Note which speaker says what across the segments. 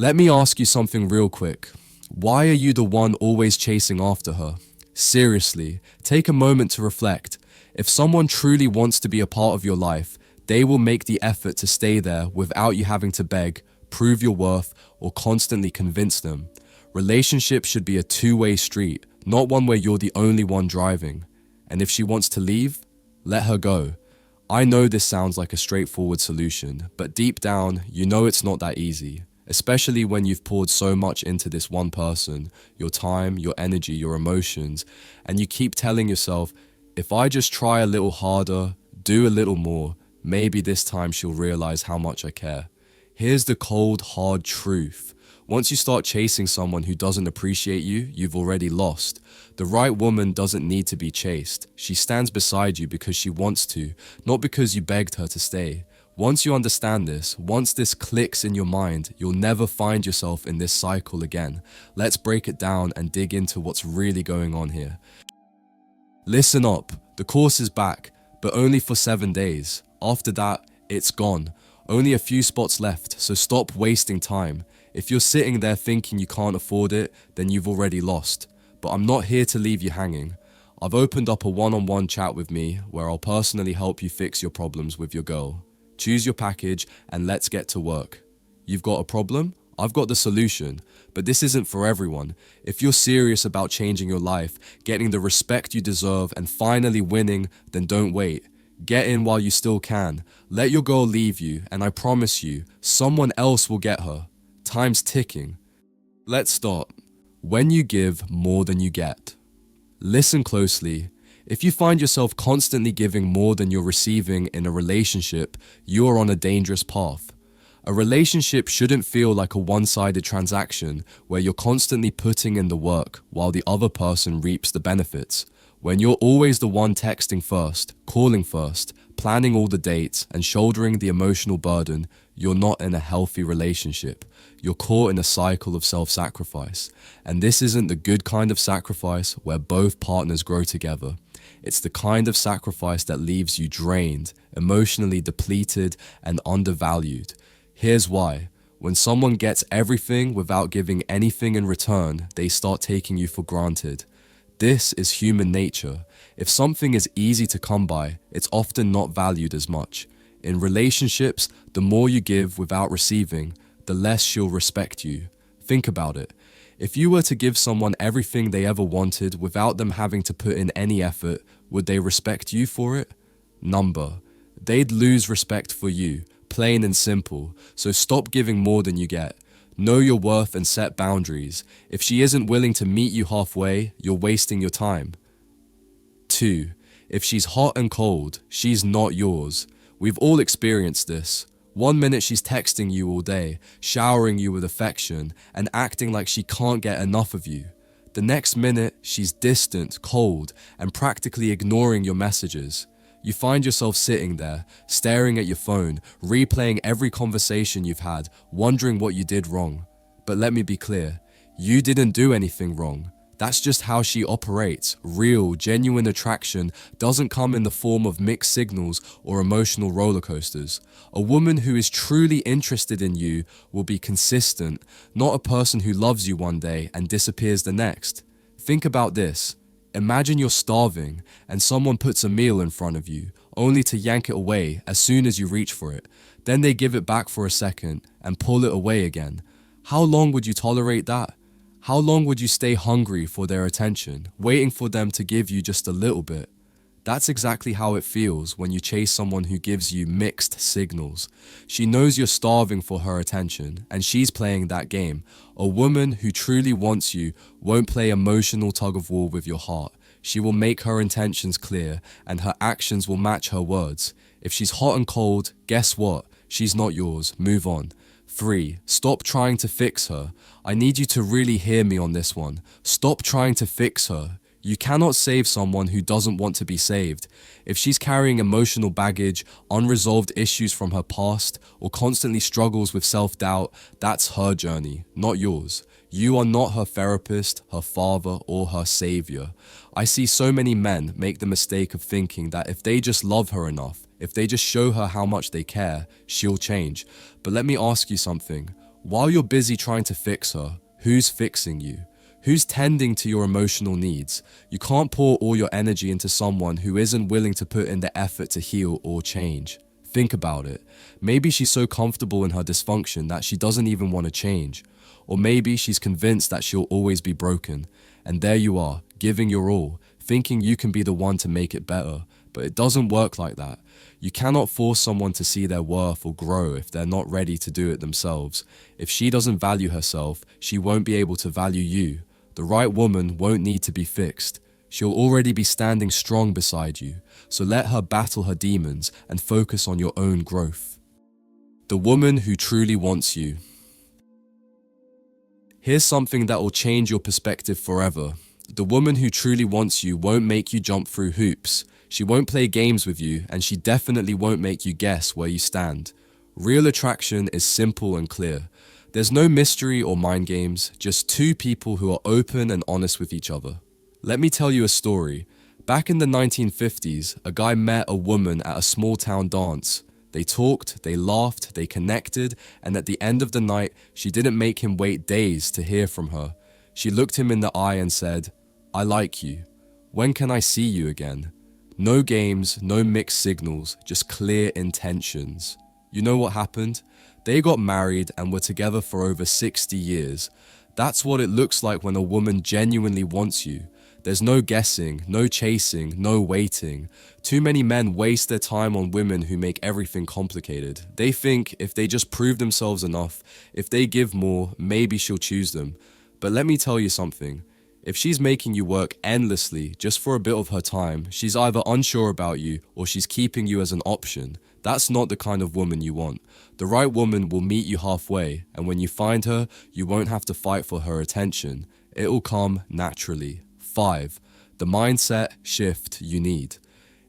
Speaker 1: Let me ask you something real quick. Why are you the one always chasing after her? Seriously, take a moment to reflect. If someone truly wants to be a part of your life, they will make the effort to stay there without you having to beg, prove your worth, or constantly convince them. Relationships should be a two-way street, not one where you're the only one driving. And if she wants to leave, let her go. I know this sounds like a straightforward solution, but deep down, you know it's not that easy. Especially when you've poured so much into this one person, your time, your energy, your emotions, and you keep telling yourself, if I just try a little harder, do a little more, maybe this time she'll realize how much I care. Here's the cold, hard truth. Once you start chasing someone who doesn't appreciate you, you've already lost. The right woman doesn't need to be chased. She stands beside you because she wants to, not because you begged her to stay. Once you understand this, once this clicks in your mind, you'll never find yourself in this cycle again. Let's break it down and dig into what's really going on here. Listen up, the course is back, but only for 7 days. After that, it's gone. Only a few spots left, so stop wasting time. If you're sitting there thinking you can't afford it, then you've already lost. But I'm not here to leave you hanging. I've opened up a one-on-one chat with me where I'll personally help you fix your problems with your girl. Choose your package and let's get to work. You've got a problem? I've got the solution. But this isn't for everyone. If you're serious about changing your life, getting the respect you deserve, and finally winning, then don't wait. Get in while you still can. Let your girl leave you, and I promise you, someone else will get her. Time's ticking. Let's start. When you give more than you get. Listen closely. If you find yourself constantly giving more than you're receiving in a relationship, you are on a dangerous path. A relationship shouldn't feel like a one-sided transaction where you're constantly putting in the work while the other person reaps the benefits. When you're always the one texting first, calling first, planning all the dates, and shouldering the emotional burden, you're not in a healthy relationship. You're caught in a cycle of self-sacrifice. And this isn't the good kind of sacrifice where both partners grow together. It's the kind of sacrifice that leaves you drained, emotionally depleted, and undervalued. Here's why. When someone gets everything without giving anything in return, they start taking you for granted. This is human nature. If something is easy to come by, it's often not valued as much. In relationships, the more you give without receiving, the less she'll respect you. Think about it. If you were to give someone everything they ever wanted without them having to put in any effort, would they respect you for it? Number. They'd lose respect for you, plain and simple, so stop giving more than you get. Know your worth and set boundaries. If she isn't willing to meet you halfway, you're wasting your time. 2. If she's hot and cold, she's not yours. We've all experienced this. One minute she's texting you all day, showering you with affection, and acting like she can't get enough of you. The next minute, she's distant, cold, and practically ignoring your messages. You find yourself sitting there, staring at your phone, replaying every conversation you've had, wondering what you did wrong. But let me be clear, you didn't do anything wrong. That's just how she operates. Real, genuine attraction doesn't come in the form of mixed signals or emotional roller coasters. A woman who is truly interested in you will be consistent, not a person who loves you one day and disappears the next. Think about this. Imagine you're starving and someone puts a meal in front of you, only to yank it away as soon as you reach for it. Then they give it back for a second and pull it away again. How long would you tolerate that? How long would you stay hungry for their attention, waiting for them to give you just a little bit? That's exactly how it feels when you chase someone who gives you mixed signals. She knows you're starving for her attention, and she's playing that game. A woman who truly wants you won't play emotional tug-of-war with your heart. She will make her intentions clear, and her actions will match her words. If she's hot and cold, guess what? She's not yours. Move on. 3. Stop trying to fix her. I need you to really hear me on this one. Stop trying to fix her. You cannot save someone who doesn't want to be saved. If she's carrying emotional baggage, unresolved issues from her past, or constantly struggles with self-doubt, that's her journey, not yours. You are not her therapist, her father, or her savior. I see so many men make the mistake of thinking that if they just love her enough, if they just show her how much they care, she'll change. But let me ask you something. While you're busy trying to fix her, who's fixing you? Who's tending to your emotional needs? You can't pour all your energy into someone who isn't willing to put in the effort to heal or change. Think about it. Maybe she's so comfortable in her dysfunction that she doesn't even want to change. Or maybe she's convinced that she'll always be broken. And there you are, giving your all, thinking you can be the one to make it better. But it doesn't work like that. You cannot force someone to see their worth or grow if they're not ready to do it themselves. If she doesn't value herself, she won't be able to value you. The right woman won't need to be fixed. She'll already be standing strong beside you, so let her battle her demons and focus on your own growth. The woman who truly wants you. Here's something that will change your perspective forever. The woman who truly wants you won't make you jump through hoops. She won't play games with you, and she definitely won't make you guess where you stand. Real attraction is simple and clear. There's no mystery or mind games, just two people who are open and honest with each other. Let me tell you a story. Back in the 1950s, a guy met a woman at a small town dance. They talked, they laughed, they connected, and at the end of the night, she didn't make him wait days to hear from her. She looked him in the eye and said, "I like you. When can I see you again?" No games, no mixed signals, just clear intentions. You know what happened? They got married and were together for over 60 years. That's what it looks like when a woman genuinely wants you. There's no guessing, no chasing, no waiting. Too many men waste their time on women who make everything complicated. They think if they just prove themselves enough, if they give more, maybe she'll choose them. But let me tell you something. If she's making you work endlessly just for a bit of her time, she's either unsure about you or she's keeping you as an option. That's not the kind of woman you want. The right woman will meet you halfway, and when you find her, you won't have to fight for her attention. It'll come naturally. 5. The mindset shift you need.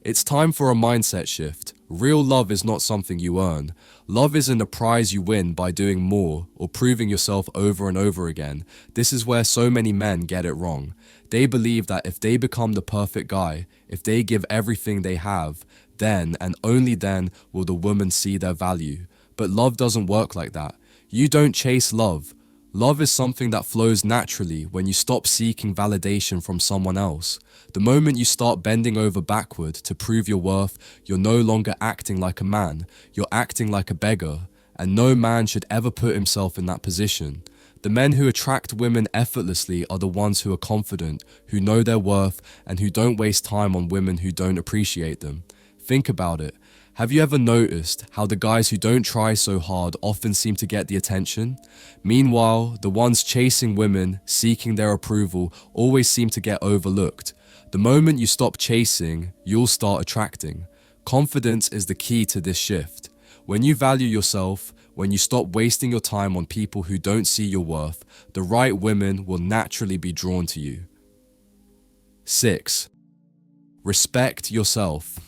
Speaker 1: It's time for a mindset shift. Real love is not something you earn. Love isn't a prize you win by doing more or proving yourself over and over again. This is where so many men get it wrong. They believe that if they become the perfect guy, if they give everything they have, then and only then will the woman see their value. But love doesn't work like that. You don't chase love. Love is something that flows naturally when you stop seeking validation from someone else. The moment you start bending over backward to prove your worth, you're no longer acting like a man, you're acting like a beggar, and no man should ever put himself in that position. The men who attract women effortlessly are the ones who are confident, who know their worth, and who don't waste time on women who don't appreciate them. Think about it. Have you ever noticed how the guys who don't try so hard often seem to get the attention? Meanwhile, the ones chasing women, seeking their approval, always seem to get overlooked. The moment you stop chasing, you'll start attracting. Confidence is the key to this shift. When you value yourself, when you stop wasting your time on people who don't see your worth, the right women will naturally be drawn to you. 6. Respect yourself.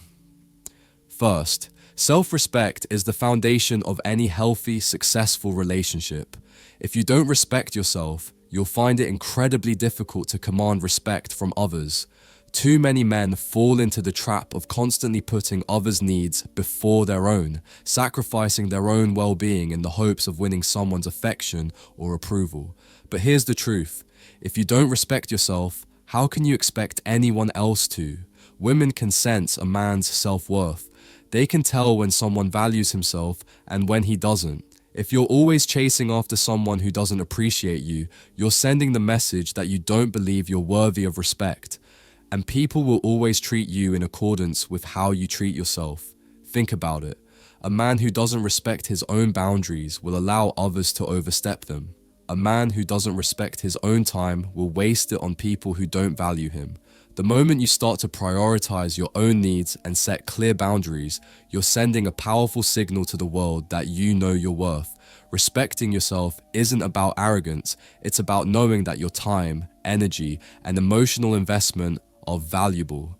Speaker 1: First, self-respect is the foundation of any healthy, successful relationship. If you don't respect yourself, you'll find it incredibly difficult to command respect from others. Too many men fall into the trap of constantly putting others' needs before their own, sacrificing their own well-being in the hopes of winning someone's affection or approval. But here's the truth. If you don't respect yourself, how can you expect anyone else to? Women can sense a man's self-worth. They can tell when someone values himself and when he doesn't. If you're always chasing after someone who doesn't appreciate you, you're sending the message that you don't believe you're worthy of respect. And people will always treat you in accordance with how you treat yourself. Think about it. A man who doesn't respect his own boundaries will allow others to overstep them. A man who doesn't respect his own time will waste it on people who don't value him. The moment you start to prioritize your own needs and set clear boundaries, you're sending a powerful signal to the world that you know your worth. Respecting yourself isn't about arrogance, it's about knowing that your time, energy, and emotional investment are valuable.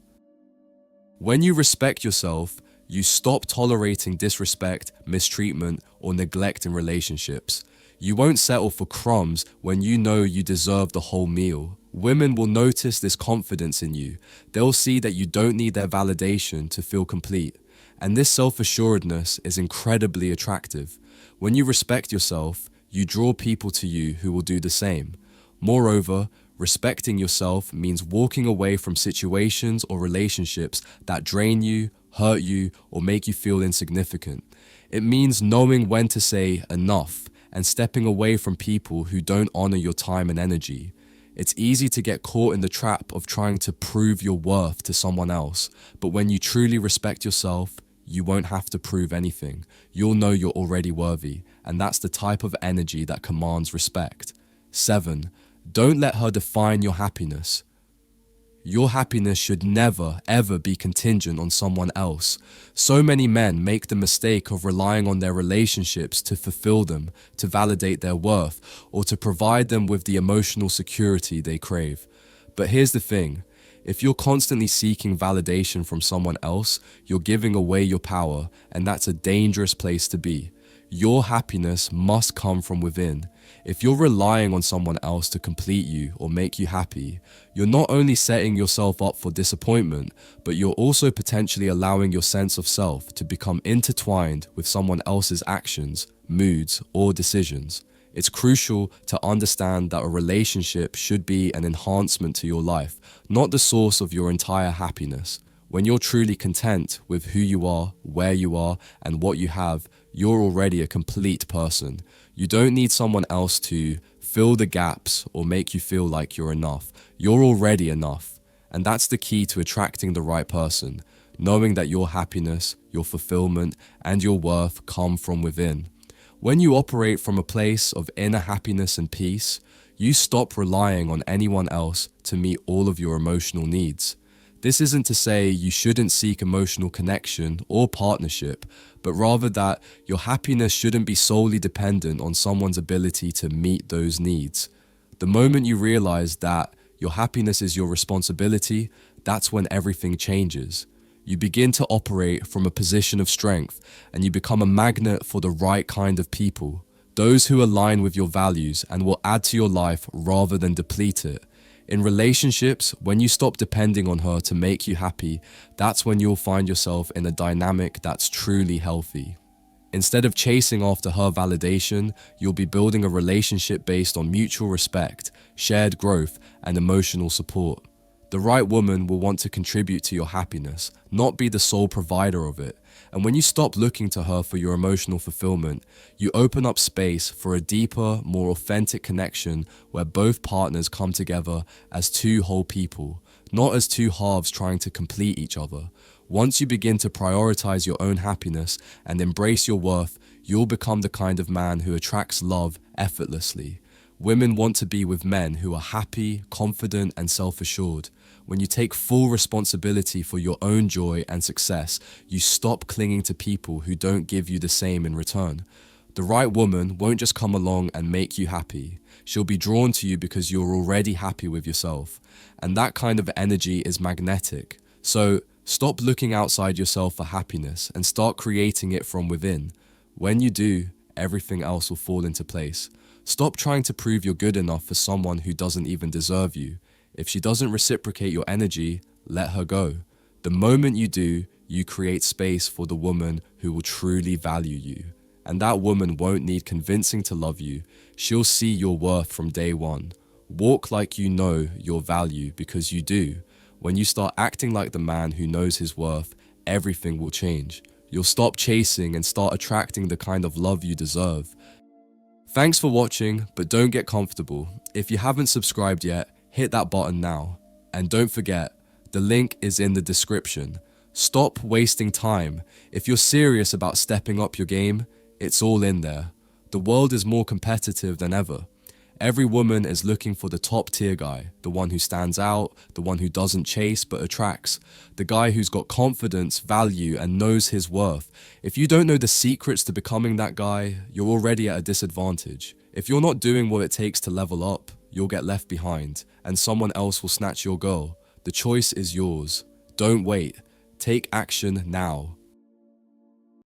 Speaker 1: When you respect yourself, you stop tolerating disrespect, mistreatment, or neglect in relationships. You won't settle for crumbs when you know you deserve the whole meal. Women will notice this confidence in you. They'll see that you don't need their validation to feel complete. And this self-assuredness is incredibly attractive. When you respect yourself, you draw people to you who will do the same. Moreover, respecting yourself means walking away from situations or relationships that drain you, hurt you, or make you feel insignificant. It means knowing when to say enough and stepping away from people who don't honor your time and energy. It's easy to get caught in the trap of trying to prove your worth to someone else, but when you truly respect yourself, you won't have to prove anything. You'll know you're already worthy, and that's the type of energy that commands respect. 7. Don't let her define your happiness. Your happiness should never, ever be contingent on someone else. So many men make the mistake of relying on their relationships to fulfill them, to validate their worth, or to provide them with the emotional security they crave. But here's the thing. If you're constantly seeking validation from someone else, you're giving away your power, and that's a dangerous place to be. Your happiness must come from within. If you're relying on someone else to complete you or make you happy, you're not only setting yourself up for disappointment, but you're also potentially allowing your sense of self to become intertwined with someone else's actions, moods, or decisions. It's crucial to understand that a relationship should be an enhancement to your life, not the source of your entire happiness. When you're truly content with who you are, where you are, and what you have, you're already a complete person. You don't need someone else to fill the gaps or make you feel like you're enough. You're already enough. And that's the key to attracting the right person, knowing that your happiness, your fulfillment, and your worth come from within. When you operate from a place of inner happiness and peace, you stop relying on anyone else to meet all of your emotional needs. This isn't to say you shouldn't seek emotional connection or partnership, but rather that your happiness shouldn't be solely dependent on someone's ability to meet those needs. The moment you realize that your happiness is your responsibility, that's when everything changes. You begin to operate from a position of strength, and you become a magnet for the right kind of people, those who align with your values and will add to your life rather than deplete it. In relationships, when you stop depending on her to make you happy, that's when you'll find yourself in a dynamic that's truly healthy. Instead of chasing after her validation, you'll be building a relationship based on mutual respect, shared growth, and emotional support. The right woman will want to contribute to your happiness, not be the sole provider of it. And when you stop looking to her for your emotional fulfillment, you open up space for a deeper, more authentic connection where both partners come together as two whole people, not as two halves trying to complete each other. Once you begin to prioritize your own happiness and embrace your worth, you'll become the kind of man who attracts love effortlessly. Women want to be with men who are happy, confident, and self-assured. When you take full responsibility for your own joy and success, you stop clinging to people who don't give you the same in return. The right woman won't just come along and make you happy. She'll be drawn to you because you're already happy with yourself. And that kind of energy is magnetic. So stop looking outside yourself for happiness and start creating it from within. When you do, everything else will fall into place. Stop trying to prove you're good enough for someone who doesn't even deserve you. If she doesn't reciprocate your energy, let her go. The moment you do, you create space for the woman who will truly value you. And that woman won't need convincing to love you. She'll see your worth from day one. Walk like you know your value because you do. When you start acting like the man who knows his worth, everything will change. You'll stop chasing and start attracting the kind of love you deserve. Thanks for watching, but don't get comfortable. If you haven't subscribed yet, hit that button now. And don't forget, the link is in the description. Stop wasting time. If you're serious about stepping up your game, it's all in there. The world is more competitive than ever. Every woman is looking for the top tier guy, the one who stands out, the one who doesn't chase but attracts, the guy who's got confidence, value, and knows his worth. If you don't know the secrets to becoming that guy, you're already at a disadvantage. If you're not doing what it takes to level up, you'll get left behind, and someone else will snatch your girl. The choice is yours. Don't wait. Take action now.